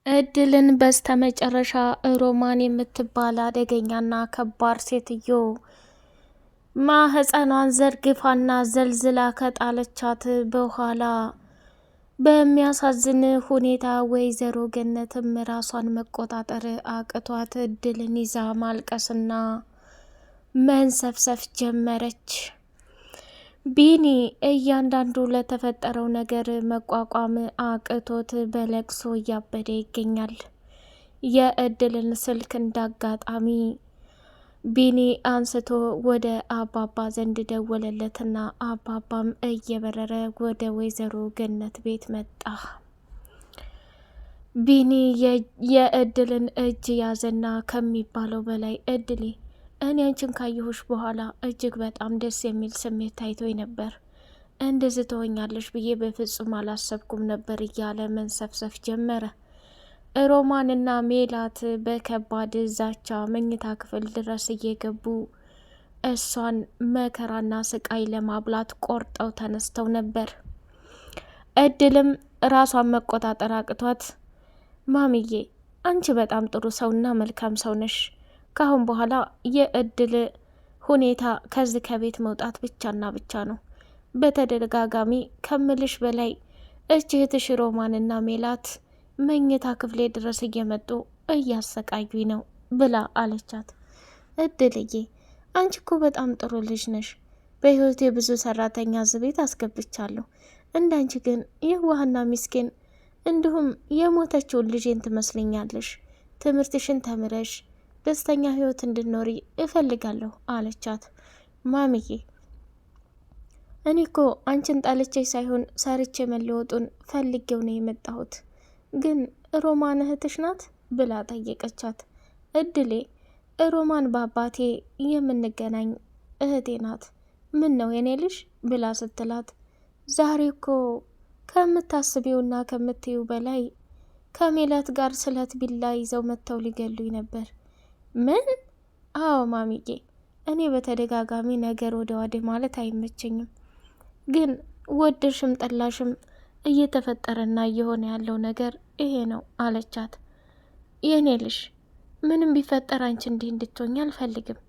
እድልን በስተመጨረሻ ሮማን የምትባል አደገኛና ከባድ ሴትዮ ማህፀኗን ዘርግፋና ዘልዝላ ከጣለቻት በኋላ በሚያሳዝን ሁኔታ ወይዘሮ ገነትም ራሷን መቆጣጠር አቅቷት እድልን ይዛ ማልቀስና መንሰፍሰፍ ጀመረች። ቢኒ እያንዳንዱ ለተፈጠረው ነገር መቋቋም አቅቶት በለቅሶ እያበደ ይገኛል። የእድልን ስልክ እንዳጋጣሚ ቢኒ አንስቶ ወደ አባባ ዘንድ ደወለለትና አባባም እየበረረ ወደ ወይዘሮ ገነት ቤት መጣ። ቢኒ የእድልን እጅ ያዘና ከሚባለው በላይ እድሌ እኔ አንቺን ካየሁሽ በኋላ እጅግ በጣም ደስ የሚል ስሜት ታይቶኝ ነበር። እንደዚህ ትሆኛለሽ ብዬ በፍጹም አላሰብኩም ነበር እያለ መንሰፍሰፍ ጀመረ። ሮማንና ሜላት በከባድ ዛቻ መኝታ ክፍል ድረስ እየገቡ እሷን መከራና ስቃይ ለማብላት ቆርጠው ተነስተው ነበር። እድልም ራሷን መቆጣጠር አቅቷት ማሚዬ አንቺ በጣም ጥሩ ሰውና መልካም ሰው ነሽ። ካሁን በኋላ የእድል ሁኔታ ከዚህ ከቤት መውጣት ብቻና ብቻ ነው። በተደጋጋሚ ከምልሽ በላይ እህትሽ ሮማንና ሜላት መኝታ ክፍሌ ድረስ እየመጡ እያሰቃዩኝ ነው ብላ አለቻት። እድልዬ አንቺ እኮ በጣም ጥሩ ልጅ ነሽ። በህይወቴ ብዙ ሰራተኛ እዚህ ቤት አስገብቻለሁ። እንዳንቺ ግን የዋህና ሚስኪን እንዲሁም የሞተችውን ልጄን ትመስለኛለሽ። ትምህርትሽን ተምረሽ ደስተኛ ህይወት እንድኖሪ እፈልጋለሁ አለቻት። ማሚዬ እኔ እኮ አንቺን ጣልቼ ሳይሆን ሰርቼ መለወጡን ፈልጌው ነው የመጣሁት። ግን ሮማን እህትሽ ናት ብላ ጠየቀቻት። እድሌ ሮማን በአባቴ የምንገናኝ እህቴ ናት። ምን ነው የኔ ልጅ ብላ ስትላት፣ ዛሬ እኮ ከምታስቢውና ከምትዩ በላይ ከሜላት ጋር ስለት ቢላ ይዘው መጥተው ሊገሉኝ ነበር። ምን? አዎ ማሚዬ፣ እኔ በተደጋጋሚ ነገር ወደ ዋዴ ማለት አይመቸኝም። ግን ወደድሽም ጠላሽም እየተፈጠረና እየሆነ ያለው ነገር ይሄ ነው አለቻት። የኔ ልሽ ምንም ቢፈጠር አንቺ እንዲህ እንድትሆኝ አልፈልግም።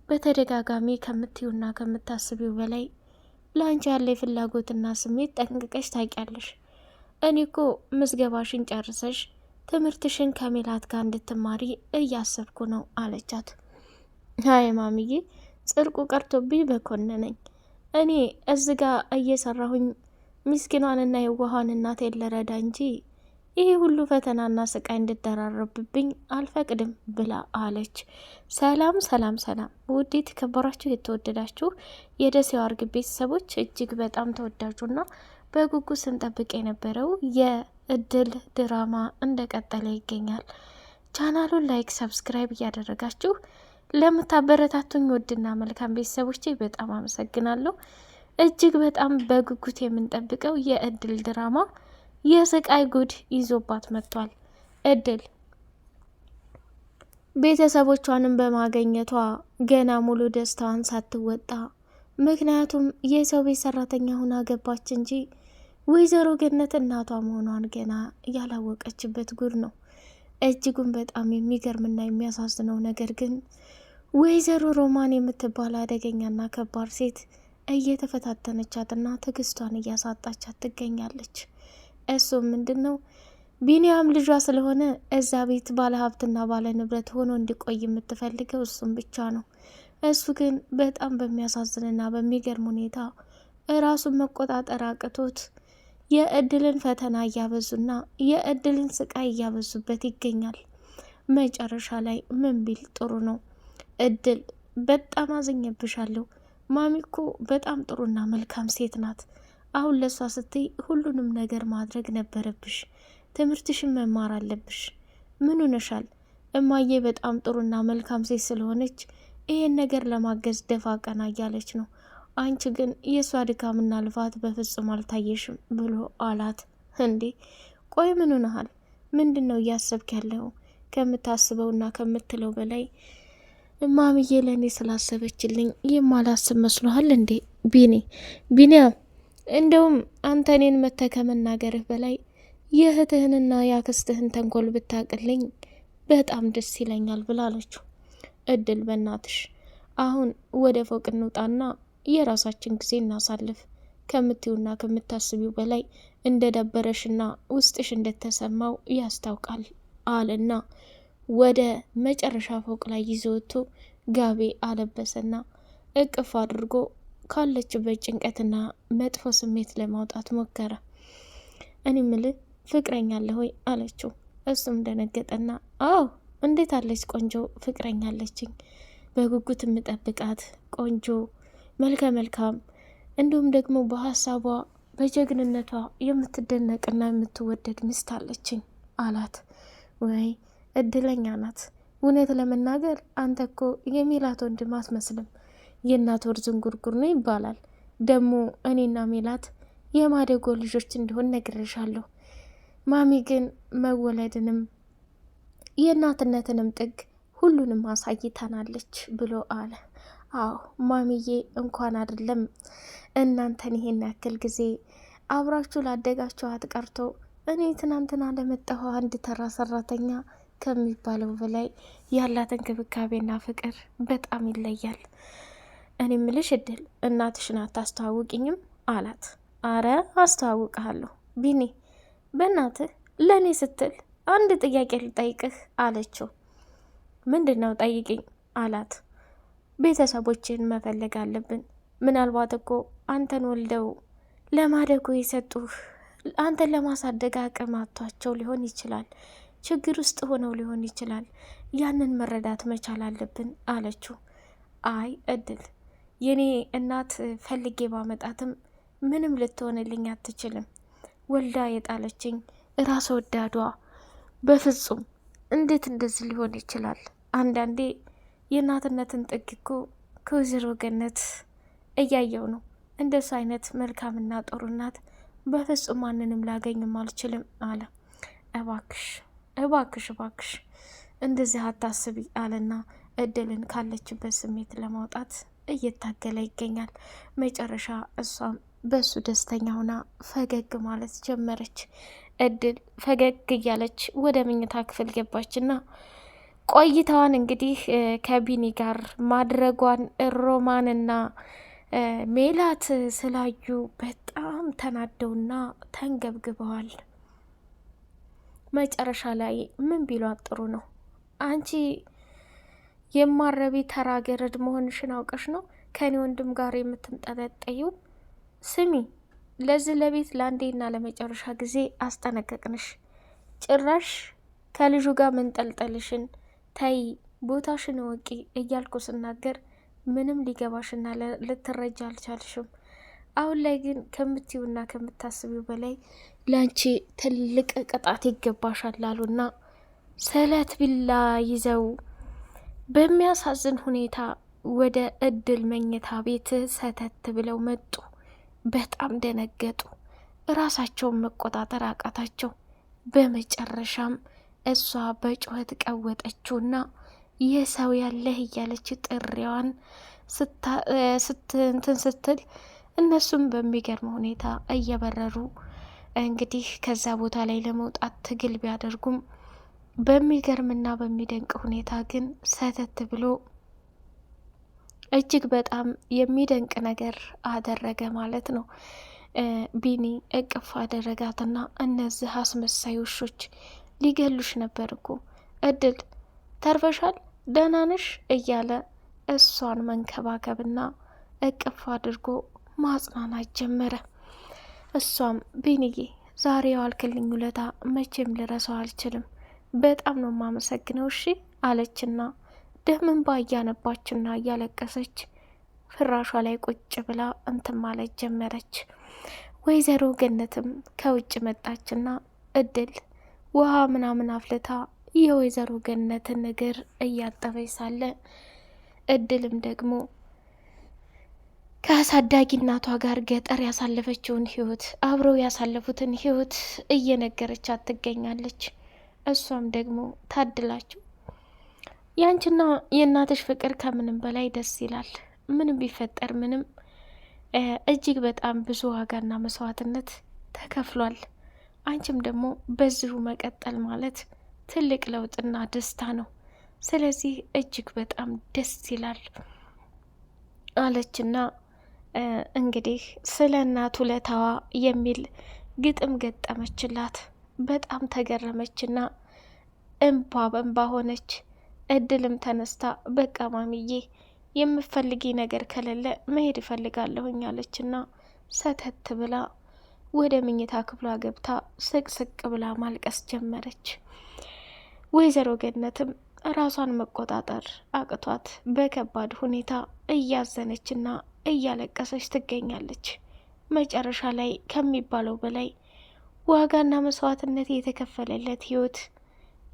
በተደጋጋሚ ከምትዩና ከምታስቢው በላይ ለአንቺ ያለ ፍላጎትና ስሜት ጠንቅቀሽ ታውቂያለሽ። እኔ እኮ ምዝገባሽን ጨርሰሽ ትምህርትሽን ከሜላት ጋር እንድትማሪ እያሰብኩ ነው አለቻት። ሀይ ማሚዬ፣ ጽድቁ ቀርቶብኝ በኮነነኝ። እኔ እዚህ ጋ እየሰራሁኝ ምስኪኗንና የዋሃን እናቴን ልረዳ እንጂ ይሄ ሁሉ ፈተናና ስቃይ እንድደራረብብኝ አልፈቅድም ብላ አለች። ሰላም ሰላም ሰላም! ውድ የተከበራችሁ የተወደዳችሁ የደሴው አርግ ቤተሰቦች እጅግ በጣም ተወዳጁና በጉጉት ስንጠብቅ የነበረው የእድል ድራማ እንደቀጠለ ይገኛል። ቻናሉን ላይክ፣ ሰብስክራይብ እያደረጋችሁ ለምታበረታቱኝ ውድና መልካም ቤተሰቦቼ በጣም አመሰግናለሁ። እጅግ በጣም በጉጉት የምንጠብቀው የእድል ድራማ የስቃይ ጉድ ይዞባት መጥቷል። እድል ቤተሰቦቿንም በማገኘቷ ገና ሙሉ ደስታዋን ሳትወጣ፣ ምክንያቱም የሰው ቤት ሰራተኛ ሆና ገባች እንጂ ወይዘሮ ገነት እናቷ መሆኗን ገና ያላወቀችበት ጉድ ነው። እጅጉን በጣም የሚገርምና የሚያሳዝነው ነገር ግን ወይዘሮ ሮማን የምትባል አደገኛና ከባድ ሴት እየተፈታተነቻትና ትዕግስቷን እያሳጣቻት ትገኛለች። እሱም ምንድን ነው? ቢኒያም ልጇ ስለሆነ እዛ ቤት ባለ ሀብትና ባለ ንብረት ሆኖ እንዲቆይ የምትፈልገው እሱም ብቻ ነው። እሱ ግን በጣም በሚያሳዝንና በሚገርም ሁኔታ እራሱን መቆጣጠር አቅቶት የእድልን ፈተና እያበዙና የእድልን ስቃይ እያበዙበት ይገኛል። መጨረሻ ላይ ምን ቢል ጥሩ ነው? እድል በጣም አዝኜብሻለሁ። ማሚኮ በጣም ጥሩና መልካም ሴት ናት። አሁን ለሷ ስትይ ሁሉንም ነገር ማድረግ ነበረብሽ። ትምህርትሽን መማር አለብሽ። ምን ሆነሻል? እማዬ በጣም ጥሩና መልካም ሴት ስለሆነች ይሄን ነገር ለማገዝ ደፋ ቀና እያለች ነው። አንቺ ግን የእሷ ድካምና ልፋት በፍጹም አልታየሽም ብሎ አላት። እንዴ ቆይ ምን ሆነሃል? ምንድን ነው እያሰብክ ያለው? ከምታስበውና ከምትለው በላይ ማሚዬ ለእኔ ስላሰበችልኝ የማላስብ መስሎሃል እንዴ? ቢኒያም እንደውም አንተ እኔን መተህ ከመናገርህ በላይ የእህትህንና ያክስትህን ተንኮል ብታቅልኝ በጣም ደስ ይለኛል ብላለችው። እድል በናትሽ አሁን ወደ ፎቅ እንውጣና የራሳችን ጊዜ እናሳልፍ። ከምትዩና ከምታስቢው በላይ እንደ ደበረሽና ውስጥሽ እንደተሰማው ያስታውቃል አለና ወደ መጨረሻ ፎቅ ላይ ይዞ ወጥቶ ጋቢ አለበሰና እቅፍ አድርጎ ካለችበት ጭንቀትና መጥፎ ስሜት ለማውጣት ሞከረ። እኔ ምልህ ፍቅረኛ አለ ሆይ አለችው። እሱም ደነገጠና አዎ እንዴት አለች ቆንጆ ፍቅረኛ አለችኝ፣ በጉጉት የምጠብቃት ቆንጆ መልከ መልካም እንዲሁም ደግሞ በሀሳቧ በጀግንነቷ የምትደነቅና የምትወደድ ሚስት አለችኝ አላት። ወይ እድለኛ ናት። እውነት ለመናገር አንተ እኮ የሜላት ወንድም አትመስልም፣ የእናት ወር ዝንጉርጉር ነው ይባላል። ደግሞ እኔና ሜላት የማደጎ ልጆች እንዲሆን ነግሬሻለሁ። ማሚ ግን መወለድንም የእናትነትንም ጥግ ሁሉንም አሳይታናለች ብሎ አለ። አዎ ማሚዬ እንኳን አይደለም እናንተን ይሄን ያክል ጊዜ አብራችሁ ላደጋችኋት ቀርቶ እኔ ትናንትና ለመጣሁ አንድ ተራ ሰራተኛ ከሚባለው በላይ ያላት እንክብካቤና ፍቅር በጣም ይለያል። እኔ ምልሽ እድል እናትሽን አታስተዋውቂኝም አላት። አረ አስተዋውቅሃለሁ ቢኒ፣ በእናትህ ለእኔ ስትል አንድ ጥያቄ ልጠይቅህ አለችው። ምንድን ነው ጠይቅኝ አላት። ቤተሰቦችን መፈለግ አለብን። ምናልባት እኮ አንተን ወልደው ለማደጎ የሰጡህ አንተን ለማሳደግ አቅም አጥቷቸው ሊሆን ይችላል። ችግር ውስጥ ሆነው ሊሆን ይችላል። ያንን መረዳት መቻል አለብን አለችው። አይ እድል፣ የኔ እናት ፈልጌ ባመጣትም ምንም ልትሆንልኝ አትችልም። ወልዳ የጣለችኝ ራስ ወዳዷ። በፍጹም እንዴት እንደዚህ ሊሆን ይችላል? አንዳንዴ የእናትነትን ጥግ እኮ ከወይዘሮ ገነት እያየው ነው። እንደሱ አይነት መልካምና ጥሩ እናት በፍጹም ማንንም ላገኝም አልችልም አለ። እባክሽ እባክሽ እባክሽ እንደዚህ አታስቢ አለና እድልን ካለችበት ስሜት ለማውጣት እየታገለ ይገኛል። መጨረሻ እሷም በሱ ደስተኛ ሆና ፈገግ ማለት ጀመረች። እድል ፈገግ እያለች ወደ መኝታ ክፍል ገባችና ቆይታዋን እንግዲህ ከቢኒ ጋር ማድረጓን ሮማንና ሜላት ስላዩ በጣም ተናደውና ተንገብግበዋል። መጨረሻ ላይ ምን ቢሏት ጥሩ ነው? አንቺ የማረቢ ተራ ገረድ መሆንሽን አውቀሽ ነው ከኔ ወንድም ጋር የምትንጠለጠዩ? ስሚ፣ ለዚህ ለቤት ለአንዴና ለመጨረሻ ጊዜ አስጠነቀቅንሽ። ጭራሽ ከልጁ ጋር መንጠልጠልሽን ታይ፣ ቦታሽን ወቂ እያልኩ ስናገር ምንም ሊገባሽና ልትረጃ አልቻልሽም። አሁን ላይ ግን ከምትዩና ከምታስቢው በላይ ለአንቺ ትልቅ ቅጣት ይገባሻል አሉና ስለት ቢላ ይዘው በሚያሳዝን ሁኔታ ወደ እድል መኝታ ቤት ሰተት ብለው መጡ። በጣም ደነገጡ። ራሳቸውን መቆጣጠር አቃታቸው። በመጨረሻም እሷ በጩኸት ቀወጠችውና የሰው ያለህ እያለች ጥሪዋን እንትን ስትል እነሱም በሚገርም ሁኔታ እየበረሩ እንግዲህ ከዛ ቦታ ላይ ለመውጣት ትግል ቢያደርጉም በሚገርምና በሚደንቅ ሁኔታ ግን ሰተት ብሎ እጅግ በጣም የሚደንቅ ነገር አደረገ ማለት ነው። ቢኒ እቅፍ አደረጋትና እነዚህ አስመሳይ ውሾች ሊገሉሽ ነበር እኮ እድል፣ ተርፈሻል፣ ደህና ነሽ እያለ እሷን መንከባከብና እቅፍ አድርጎ ማጽናናት ጀመረ። እሷም ቢኒዬ፣ ዛሬ የዋልክልኝ ውለታ መቼም ልረሳው አልችልም፣ በጣም ነው ማመሰግነው እሺ አለችና ደምን ባያነባችና እያለቀሰች ፍራሿ ላይ ቁጭ ብላ እንትን ማለት ጀመረች። ወይዘሮ ገነትም ከውጭ መጣችና እድል ውሃ ምናምን አፍልታ የወይዘሮ ገነትን እግር እያጠበች ሳለ እድልም ደግሞ ከአሳዳጊ እናቷ ጋር ገጠር ያሳለፈችውን ህይወት አብረው ያሳለፉትን ህይወት እየነገረቻት ትገኛለች። እሷም ደግሞ ታድላችሁ፣ ያንቺና የእናትሽ ፍቅር ከምንም በላይ ደስ ይላል። ምንም ቢፈጠር ምንም እጅግ በጣም ብዙ ዋጋና መስዋዕትነት ተከፍሏል። አንቺም ደግሞ በዚሁ መቀጠል ማለት ትልቅ ለውጥና ደስታ ነው። ስለዚህ እጅግ በጣም ደስ ይላል አለችና እንግዲህ ስለ እናት ውለታዋ የሚል ግጥም ገጠመችላት። በጣም ተገረመችና እንባ በእንባ ሆነች። እድልም ተነስታ በቃ ማሚዬ የምፈልጊ ነገር ከሌለ መሄድ እፈልጋለሁኝ አለችና ሰተት ብላ ወደ መኝታ ክፍሏ ገብታ ስቅስቅ ብላ ማልቀስ ጀመረች። ወይዘሮ ገነትም ራሷን መቆጣጠር አቅቷት በከባድ ሁኔታ እያዘነችና እያለቀሰች ትገኛለች። መጨረሻ ላይ ከሚባለው በላይ ዋጋና መስዋዕትነት የተከፈለለት ህይወት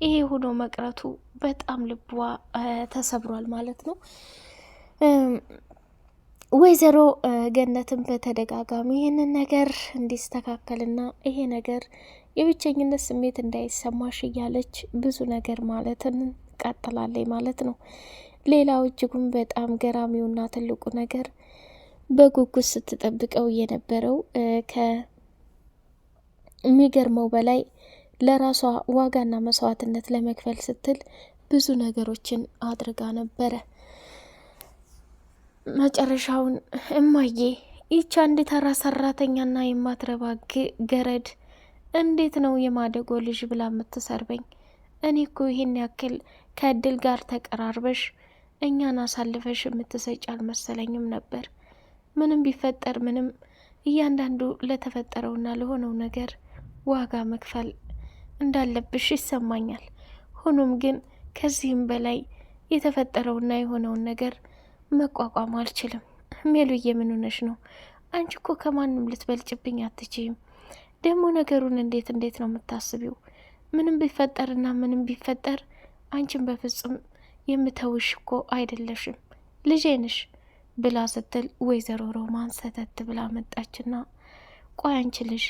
ይሄ ሆኖ መቅረቱ በጣም ልቧ ተሰብሯል ማለት ነው። ወይዘሮ ገነትም በተደጋጋሚ ይህንን ነገር እንዲስተካከልና ይሄ ነገር የብቸኝነት ስሜት እንዳይሰማሽ እያለች ብዙ ነገር ማለትን ቀጥላለች ማለት ነው። ሌላው እጅጉም በጣም ገራሚውና ትልቁ ነገር በጉጉት ስትጠብቀው የነበረው ከሚገርመው በላይ ለራሷ ዋጋና መስዋዕትነት ለመክፈል ስትል ብዙ ነገሮችን አድርጋ ነበረ። መጨረሻውን እማዬ ይቺ አንድ ተራ ሰራተኛና የማትረባ ገረድ እንዴት ነው የማደጎ ልጅ ብላ የምትሰርበኝ? እኔ እኮ ይሄን ያክል ከእድል ጋር ተቀራርበሽ እኛን አሳልፈሽ የምትሰጭ አልመሰለኝም ነበር። ምንም ቢፈጠር ምንም እያንዳንዱ ለተፈጠረውና ለሆነው ነገር ዋጋ መክፈል እንዳለብሽ ይሰማኛል። ሆኖም ግን ከዚህም በላይ የተፈጠረውና የሆነውን ነገር መቋቋም አልችልም። ሜሉዬ ምን ሆነሽ ነው? አንቺ እኮ ከማንም ልትበልጭብኝ አትችይም። ደግሞ ነገሩን እንዴት ነው የምታስቢው? ምንም ቢፈጠርና ምንም ቢፈጠር አንቺን በፍጹም የምተውሽ እኮ አይደለሽም፣ ልጄ ነሽ ብላ ስትል ወይዘሮ ሮማን ሰተት ብላ መጣችና ቆይ አንቺ ልጅ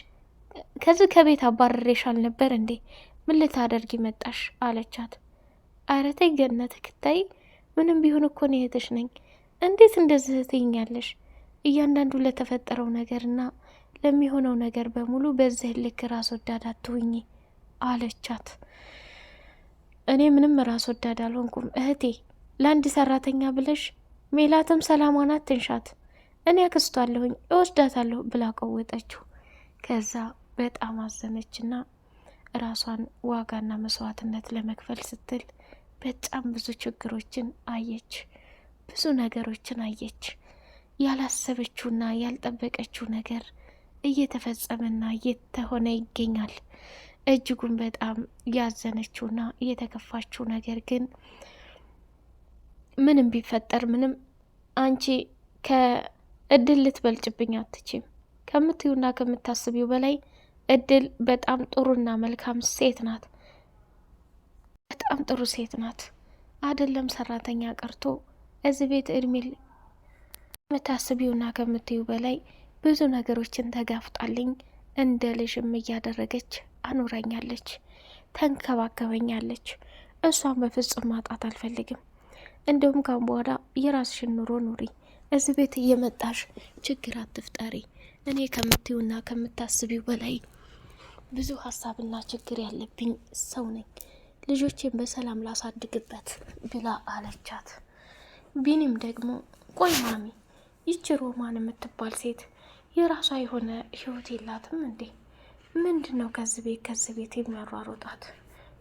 ከዚህ ከቤት አባረሬሽ አልነበር እንዴ? ምን ልታደርጊ መጣሽ? አለቻት። ኧረ ተይ ገነት ክታይ፣ ምንም ቢሆን እኮ እኔ እህትሽ ነኝ። እንዴት እንደዚህ ትይኛለሽ? እያንዳንዱ ለተፈጠረው ነገርና ለሚሆነው ነገር በሙሉ በዚህ ልክ ራስ ወዳድ አትሁኚ አለቻት። እኔ ምንም ራስ ወዳድ አልሆንኩም እህቴ፣ ለአንድ ሰራተኛ ብለሽ ሜላትም ሰላሟን አትንሻት፣ እኔ አክስቷለሁኝ እወስዳታለሁ ብላ ቀወጠችው። ከዛ በጣም አዘነችና ራሷን ዋጋና መስዋዕትነት ለመክፈል ስትል በጣም ብዙ ችግሮችን አየች፣ ብዙ ነገሮችን አየች። ያላሰበችውና ያልጠበቀችው ነገር እየተፈጸመና እየተሆነ ይገኛል። እጅጉን በጣም ያዘነችውና የተከፋችው ነገር ግን ምንም ቢፈጠር ምንም አንቺ ከእድል ልትበልጭብኝ አትችም። ከምትዩና ከምታስቢው በላይ እድል በጣም ጥሩና መልካም ሴት ናት። በጣም ጥሩ ሴት ናት። አይደለም ሰራተኛ ቀርቶ እዚህ ቤት እድሜ ከምታስቢውና ከምትዩ በላይ ብዙ ነገሮችን ተጋፍጣልኝ እንደ ልጅም እያደረገች አኑረኛለች፣ ተንከባከበኛለች። እሷን በፍጹም ማጣት አልፈልግም። እንደውም ካሁን በኋላ የራስሽን ኑሮ ኑሪ፣ እዚህ ቤት እየመጣሽ ችግር አትፍጠሪ። እኔ ከምትዩና ከምታስቢው በላይ ብዙ ሀሳብና ችግር ያለብኝ ሰው ነኝ። ልጆቼን በሰላም ላሳድግበት ብላ አለቻት። ቢኒም ደግሞ ቆይ ማሚ፣ ይቺ ሮማን የምትባል ሴት የራሷ የሆነ ህይወት የላትም እንዴ? ምንድን ነው ከዚህ ቤት የሚያሯሩጣት?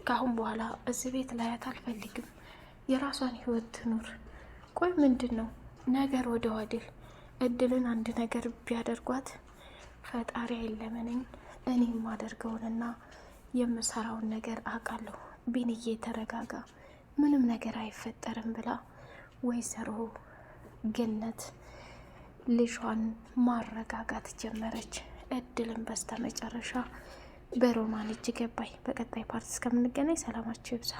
ከአሁን በኋላ እዚህ ቤት ላያት አልፈልግም። የራሷን ህይወት ትኑር። ቆይ ምንድን ነው ነገር ወደ ዋድል እድልን አንድ ነገር ቢያደርጓት ፈጣሪ አይለመነኝ፣ እኔ የማደርገውንና የምሰራውን ነገር አውቃለሁ። ቢንዬ ተረጋጋ፣ ምንም ነገር አይፈጠርም ብላ ወይዘሮ ገነት ልጇን ማረጋጋት ጀመረች። እድልን በስተ መጨረሻ በሮማን እጅ ገባይ። በቀጣይ ፓርት እስከምንገናኝ ሰላማችሁ ይብዛ።